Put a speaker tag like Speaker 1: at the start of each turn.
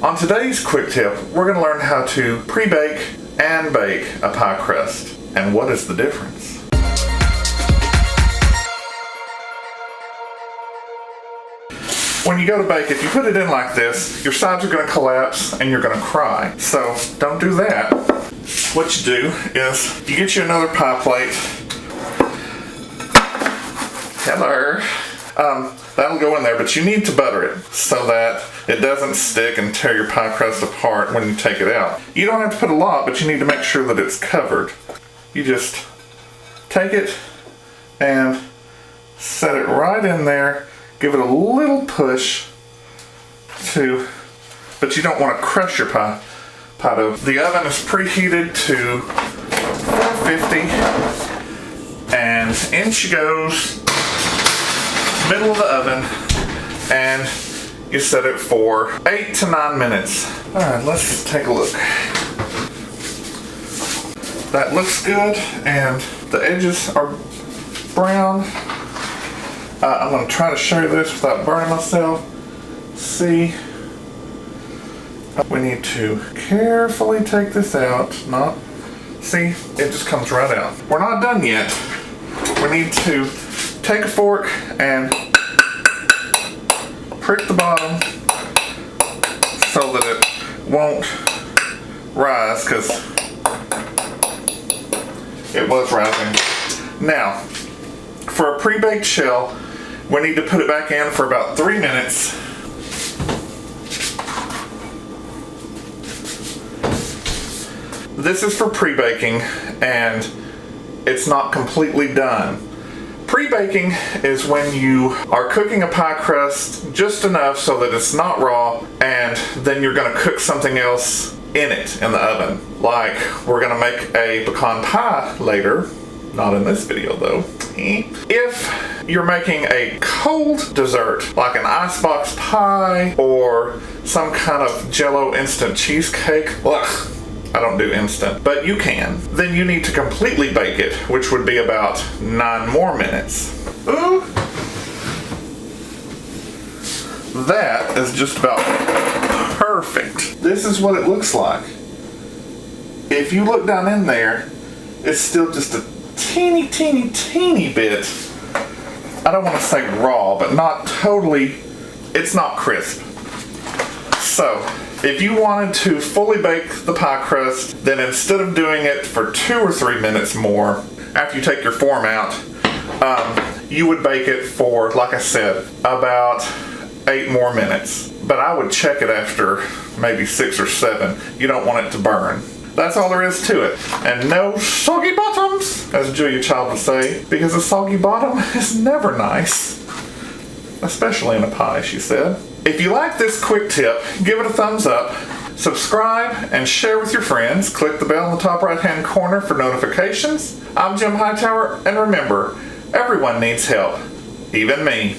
Speaker 1: On today's quick tip, we're going to learn how to pre-bake and bake a pie crust. And what is the difference? When you go to bake, if you put it in like this, your sides are going to collapse and you're going to cry. So don't do that. What you do is you get you another pie plate. Hello. That'll go in there, but you need to butter it so that it doesn't stick and tear your pie crust apart when you take it out. You don't have to put a lot, but you need to make sure that it's covered. You just take it and set it right in there. Give it a little push but you don't want to crush your pie dough. The oven is preheated to 450 and in she goes, middle of the oven, and you set it for 8 to 9 minutes. Alright, let's take a look. That looks good and the edges are brown. I'm going to try to show you this without burning myself. See, we need to carefully take this out. See, it just comes right out. We're not done yet. We need to take a fork and prick the bottom so that it won't rise, because it was rising. Now, for a pre-baked shell, we need to put it back in for about 3 minutes. This is for pre-baking and it's not completely done. Pre-baking is when you are cooking a pie crust just enough so that it's not raw, and then you're going to cook something else in it in the oven. Like we're going to make a pecan pie later. Not in this video though. If you're making a cold dessert, like an icebox pie or some kind of jello instant cheesecake, ugh, I don't do instant, but you can, then you need to completely bake it, which would be about 9 more minutes. Ooh. That is just about perfect. This is what it looks like. If you look down in there, it's still just a teeny bit, I don't want to say raw, but not totally, it's not crisp. So, if you wanted to fully bake the pie crust, then instead of doing it for 2 or 3 minutes more, after you take your form out, you would bake it for, like I said, about 8 more minutes. But I would check it after maybe 6 or 7. You don't want it to burn. That's all there is to it. And no soggy bottoms, as Julia Child would say, because a soggy bottom is never nice. Especially in a pie, she said. If you like this quick tip, give it a thumbs up, subscribe, and share with your friends. Click the bell in the top right-hand corner for notifications. I'm Jim Hightower, and remember, everyone needs help, even me.